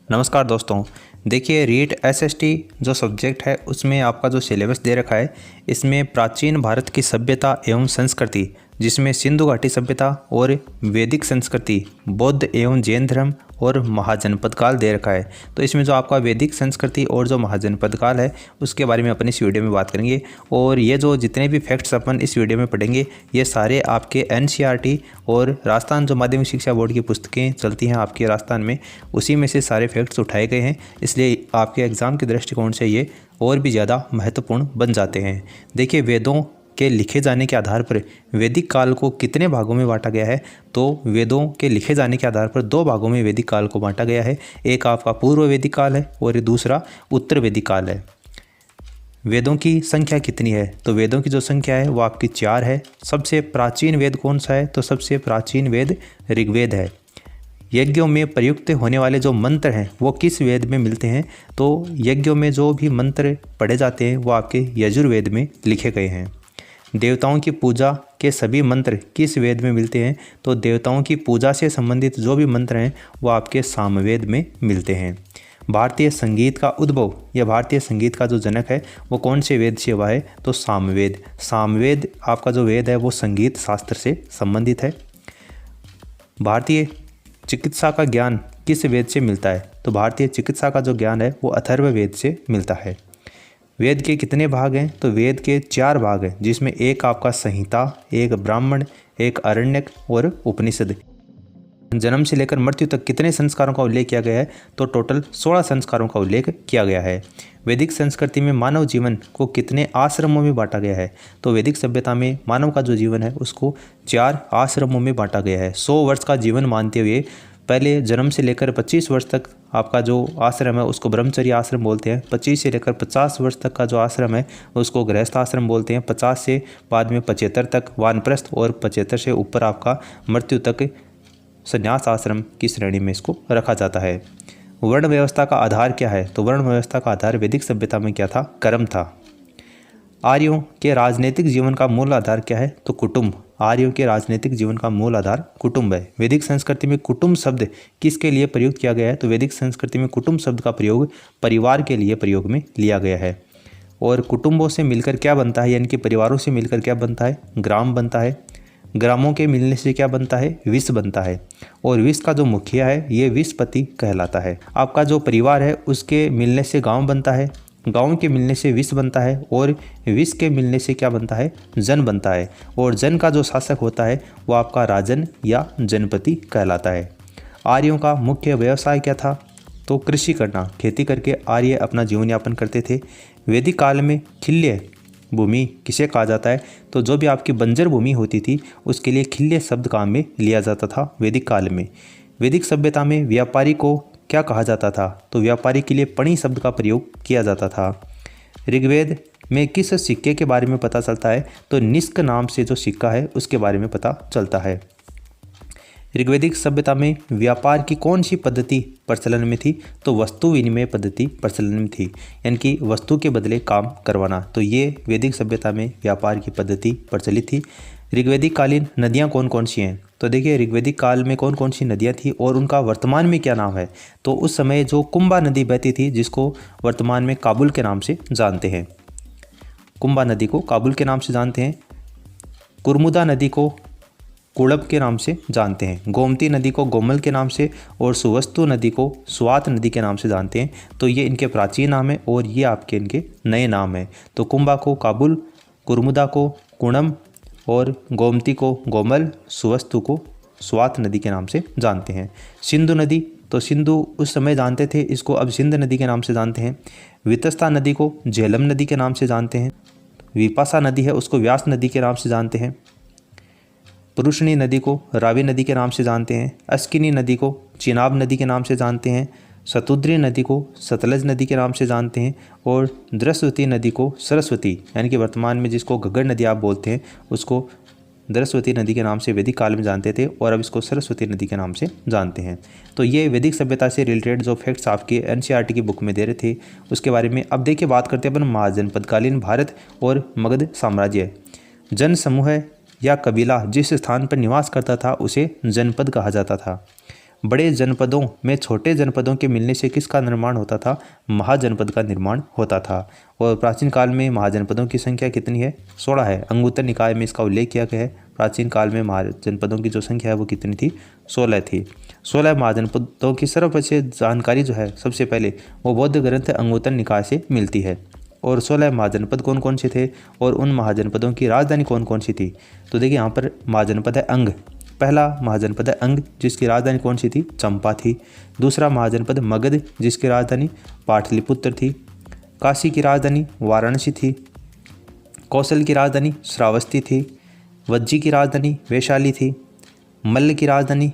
नमस्कार दोस्तों। देखिए रीट एसएसटी जो सब्जेक्ट है उसमें आपका जो सिलेबस दे रखा है इसमें प्राचीन भारत की सभ्यता एवं संस्कृति जिसमें सिंधु घाटी सभ्यता और वैदिक संस्कृति, बौद्ध एवं जैन धर्म और महाजनपद काल दे रखा है। तो इसमें जो आपका वैदिक संस्कृति और जो महाजनपद काल है उसके बारे में अपन इस वीडियो में बात करेंगे। और ये जो जितने भी फैक्ट्स अपन इस वीडियो में पढ़ेंगे ये सारे आपके एनसीईआरटी और राजस्थान जो माध्यमिक शिक्षा बोर्ड की पुस्तकें चलती हैं आपके राजस्थान में, उसी में से सारे फैक्ट्स उठाए गए हैं। इसलिए आपके एग्ज़ाम के दृष्टिकोण से ये और भी ज़्यादा महत्वपूर्ण बन जाते हैं। देखिए वेदों के लिखे जाने के आधार पर वैदिक काल को कितने भागों में बांटा गया है, तो वेदों के लिखे जाने के आधार पर दो भागों में वैदिक काल को बांटा गया है। एक आपका पूर्व वैदिक काल है और दूसरा उत्तर वैदिक काल है। वेदों की संख्या कितनी है, तो वेदों की जो संख्या है वो आपकी 4 है। सबसे प्राचीन वेद कौन सा है, तो सबसे प्राचीन वेद ऋग्वेद है। यज्ञों में प्रयुक्त होने वाले जो मंत्र हैं वो किस वेद में मिलते हैं, तो यज्ञों में जो भी मंत्र पढ़े जाते हैं वो आपके यजुर्वेद में लिखे गए हैं। देवताओं की पूजा के सभी मंत्र किस वेद में मिलते हैं, तो देवताओं की पूजा से संबंधित जो भी मंत्र हैं वो आपके सामवेद में मिलते हैं। भारतीय संगीत का उद्भव या भारतीय संगीत का जो जनक है वो कौन से वेद से हुआ है, तो सामवेद। सामवेद आपका जो वेद है वो संगीत शास्त्र से संबंधित है। भारतीय चिकित्सा का ज्ञान किस वेद से मिलता है, तो भारतीय चिकित्सा का जो ज्ञान है वो अथर्व वेद से मिलता है। वेद के कितने भाग हैं, तो वेद के 4 भाग हैं, जिसमें एक आपका संहिता, एक ब्राह्मण, एक आरण्यक और उपनिषद। जन्म से लेकर मृत्यु तक कितने संस्कारों का उल्लेख किया गया है, तो टोटल 16 संस्कारों का उल्लेख किया गया है। वैदिक संस्कृति में मानव जीवन को कितने आश्रमों में बांटा गया है, तो वैदिक सभ्यता में मानव का जो जीवन है उसको 4 आश्रमों में बांटा गया है। 100 वर्ष का जीवन मानते हुए पहले जन्म से लेकर 25 वर्ष तक आपका जो आश्रम है उसको ब्रह्मचर्य आश्रम बोलते हैं। 25 से लेकर 50 वर्ष तक का जो आश्रम है उसको गृहस्थ आश्रम बोलते हैं। 50 से बाद में 75 तक वानप्रस्थ और 75 से ऊपर आपका मृत्यु तक संन्यास आश्रम की श्रेणी में इसको रखा जाता है। वर्ण व्यवस्था का आधार क्या है, तो वर्ण व्यवस्था का आधार वैदिक सभ्यता में क्या था, कर्म था। आर्यों के राजनीतिक जीवन का मूल आधार क्या है, तो कुटुंब। आर्यों के राजनीतिक जीवन का मूल आधार कुटुंब है। वैदिक संस्कृति में कुटुंब शब्द किसके लिए प्रयुक्त किया गया है, तो वैदिक संस्कृति में कुटुंब शब्द का प्रयोग परिवार के लिए प्रयोग में लिया गया है। और कुटुंबों से मिलकर क्या बनता है, यानी कि परिवारों से मिलकर क्या बनता है, ग्राम बनता है। ग्रामों के मिलने से क्या बनता है, विष बनता है। और विष का जो मुखिया है ये विषपति कहलाता है। आपका जो परिवार है उसके मिलने से गाँव बनता है, गांव के मिलने से विष बनता है, और विष के मिलने से क्या बनता है, जन बनता है। और जन का जो शासक होता है वो आपका राजन या जनपति कहलाता है। आर्यों का मुख्य व्यवसाय क्या था, तो कृषि करना। खेती करके आर्य अपना जीवन यापन करते थे। वैदिक काल में खिल्य भूमि किसे कहा जाता है, तो जो भी आपकी बंजर भूमि होती थी उसके लिए खिल्य शब्द काम में लिया जाता था वैदिक काल में। वैदिक सभ्यता में व्यापारी को क्या कहा जाता था, तो व्यापारी के लिए पणी शब्द का प्रयोग किया जाता था। ऋग्वेद में किस सिक्के के बारे में पता चलता है, तो निष्क नाम से जो सिक्का है उसके बारे में पता चलता है। ऋग्वैदिक सभ्यता में व्यापार की कौन सी पद्धति प्रचलन में थी, तो वस्तु विनिमय पद्धति प्रचलन में थी, यानी कि वस्तु के बदले काम करवाना। तो ये वैदिक सभ्यता में व्यापार की पद्धति प्रचलित थी। ऋग्वैदिक कालीन नदियाँ कौन कौन सी हैं, तो देखिए ऋग्वैदिक काल में कौन कौन सी नदियाँ थी और उनका वर्तमान में क्या नाम है, तो उस समय जो कुंभा नदी बहती थी जिसको वर्तमान में काबुल के नाम से जानते हैं। कुंभा नदी को काबुल के नाम से जानते हैं। कुर्मुदा नदी को कुड़ब के नाम से जानते हैं। गोमती नदी को गोमल के नाम से और सुवस्तु नदी को स्वात नदी के नाम से जानते हैं। तो ये इनके प्राचीन नाम है और ये आपके इनके नए नाम हैं। तो कुंभा को काबुल, कुर्मुदा को कुणम और गोमती को गोमल, सुवस्तु को स्वात नदी के नाम से जानते हैं। सिंधु नदी, तो सिंधु उस समय जानते थे, इसको अब सिंध नदी के नाम से जानते हैं। वितस्ता नदी को झेलम नदी के नाम से जानते हैं। विपाशा नदी है उसको व्यास नदी के नाम से जानते हैं। पुरुषनी नदी को रावी नदी के नाम से जानते हैं। अस्किनी नदी को चिनाब नदी के नाम से जानते हैं। शतुद्री नदी को सतलज नदी के नाम से जानते हैं। और द्रस्वती नदी को सरस्वती, यानी कि वर्तमान में जिसको घग्गर नदी आप बोलते हैं उसको द्रस्वती नदी के नाम से वैदिक काल में जानते थे और अब इसको सरस्वती नदी के नाम से जानते हैं। तो ये वैदिक सभ्यता से रिलेटेड जो फैक्ट्स आपके एनसीईआरटी की बुक में दे रहे थे उसके बारे में। अब देखिए बात करते हैं अपन महाजनपदकालीन भारत और मगध साम्राज्य। जन समूह या कबीला जिस स्थान पर निवास करता था उसे जनपद कहा जाता था। बड़े जनपदों में छोटे जनपदों के मिलने से किसका निर्माण होता था? महाजनपद का निर्माण होता था। और प्राचीन काल में महाजनपदों की संख्या कितनी है? 16 है। अंगुत्तर निकाय में इसका उल्लेख किया गया है। प्राचीन काल में महाजनपदों की जो संख्या है वो कितनी थी? 16 थी। 16 महाजनपदों की सर्वपक्षीय जानकारी जो है सबसे पहले वो बौद्ध ग्रंथ अंगुत्तर निकाय से मिलती है। और 16 महाजनपद कौन कौन से थे और उन महाजनपदों की राजधानी कौन कौन सी थी? तो देखिए यहाँ पर महाजनपद है अंग। पहला महाजनपद है अंग, जिसकी राजधानी कौन सी थी? चंपा थी। दूसरा महाजनपद मगध, जिसकी राजधानी पाटलिपुत्र थी। काशी की राजधानी वाराणसी थी। कौशल की राजधानी श्रावस्ती थी। वज्जी की राजधानी वैशाली थी। मल्ल की राजधानी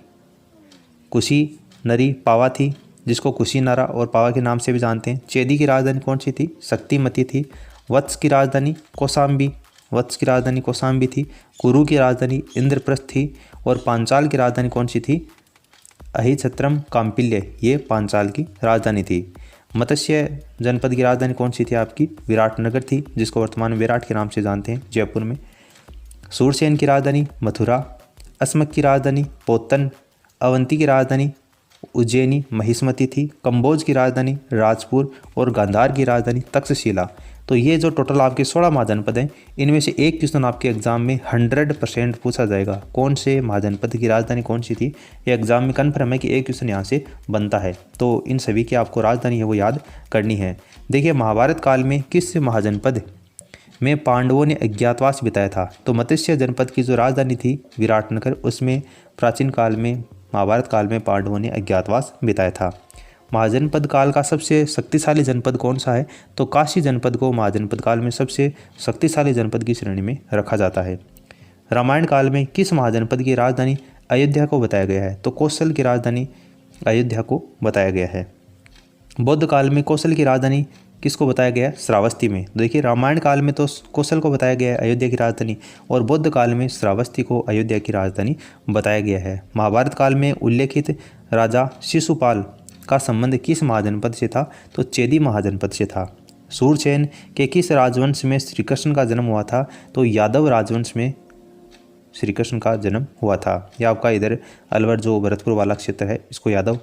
कुशीनरी पावा थी, जिसको कुशीनारा और पावा के नाम से भी जानते हैं। चेदी की राजधानी कौन सी थी? शक्तिमती थी। वत्स की राजधानी कौशाम्बी थी। कुरु की राजधानी इंद्रप्रस्थ थी। और पांचाल की राजधानी कौन सी थी? अहिछत्रम काम्पिल्य, ये पांचाल की राजधानी थी। मत्स्य जनपद की राजधानी कौन सी थी आपकी? विराटनगर थी, जिसको वर्तमान में विराट के नाम से जानते हैं, जयपुर में। सूरसेन की राजधानी मथुरा। अस्मक की राजधानी पोतन। अवंती की राजधानी उज्जैनी महिष्मती थी। कंबोज की राजधानी राजपुर। और गांधार की राजधानी तक्षशिला। तो ये जो टोटल आपके 16 महाजनपद हैं, इनमें से एक क्वेश्चन आपके एग्जाम में 100% पूछा जाएगा। कौन से महाजनपद की राजधानी कौन सी थी? ये एग्जाम में कन्फर्म है कि एक क्वेश्चन यहाँ से बनता है। तो इन सभी की आपको राजधानी है वो याद करनी है। देखिए, महाभारत काल में किस महाजनपद में पांडवों ने अज्ञातवास बिताया था? तो मत्स्य जनपद की जो राजधानी थी विराटनगर, उसमें प्राचीन काल में महाभारत काल में पांडवों ने अज्ञातवास बिताया था। महाजनपद काल का सबसे शक्तिशाली जनपद कौन सा है? तो काशी जनपद को महाजनपद काल में सबसे शक्तिशाली जनपद की श्रेणी में रखा जाता है। रामायण काल में किस महाजनपद की राजधानी अयोध्या को बताया गया है? तो कौशल की राजधानी अयोध्या को बताया गया है। बौद्ध काल में कौशल की राजधानी किसको बताया गया है? श्रावस्ती में। देखिए, रामायण काल में तो कौशल को बताया गया है अयोध्या की राजधानी, और बौद्ध काल में श्रावस्ती को अयोध्या की राजधानी बताया गया है। महाभारत काल में उल्लेखित राजा शिशुपाल का संबंध किस महाजनपद से था? तो चेदी महाजनपद से था। सूरसेन के किस राजवंश में श्री कृष्ण का जन्म हुआ था? तो यादव राजवंश में श्री कृष्ण का जन्म हुआ था। यह आपका इधर अलवर जो भरतपुर वाला क्षेत्र है, इसको यादव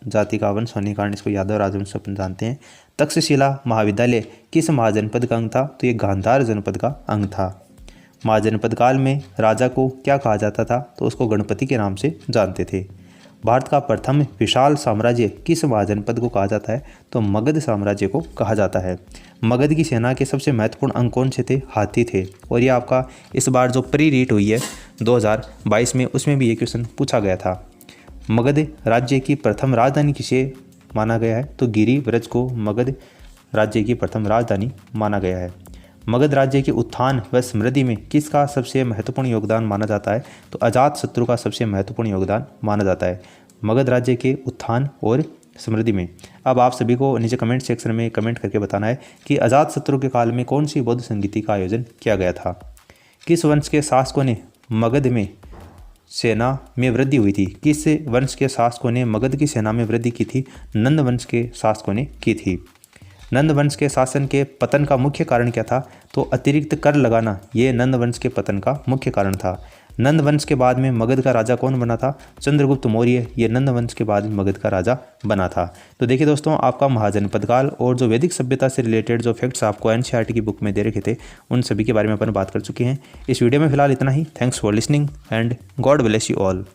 जाति का वंश होने के कारण इसको यादव राजवंश अपन जानते हैं। तक्षशिला महाविद्यालय किस महाजनपद का अंग था? तो ये गांधार जनपद का अंग था। महाजनपद काल में राजा को क्या कहा जाता था? तो उसको गणपति के नाम से जानते थे। भारत का प्रथम विशाल साम्राज्य किस महाजनपद को कहा जाता है? तो मगध साम्राज्य को कहा जाता है। मगध की सेना के सबसे महत्वपूर्ण अंग कौन से थे? हाथी थे। और ये आपका इस बार जो प्री रीट हुई है 2022 में, उसमें भी ये क्वेश्चन पूछा गया था। मगध राज्य की प्रथम राजधानी किसे माना गया है? तो गिरिव्रज को मगध राज्य की प्रथम राजधानी माना गया है। मगध राज्य के उत्थान व समृद्धि में किसका सबसे महत्वपूर्ण योगदान माना जाता है? तो अजातशत्रु का सबसे महत्वपूर्ण योगदान माना जाता है मगध राज्य के उत्थान और समृद्धि में। अब आप सभी को नीचे कमेंट सेक्शन में कमेंट करके बताना है कि अजातशत्रु के काल में कौन सी बौद्ध संगीति का आयोजन किया गया था? किस वंश के शासकों ने मगध में सेना में वृद्धि हुई थी? किस वंश के शासकों ने मगध की सेना में वृद्धि की थी? नंद वंश के शासकों ने की थी। नंद वंश के शासन के पतन का मुख्य कारण क्या था? तो अतिरिक्त कर लगाना, ये नंद वंश के पतन का मुख्य कारण था। नंद वंश के बाद में मगध का राजा कौन बना था? चंद्रगुप्त मौर्य, ये नंद वंश के बाद में मगध का राजा बना था। तो देखिए दोस्तों, आपका महाजनपद काल और जो वैदिक सभ्यता से रिलेटेड जो फैक्ट्स आपको एनसीईआरटी की बुक में दे रखे थे, उन सभी के बारे में अपन बात कर चुके हैं। इस वीडियो में फिलहाल इतना ही। Thanks for listening and God bless you all.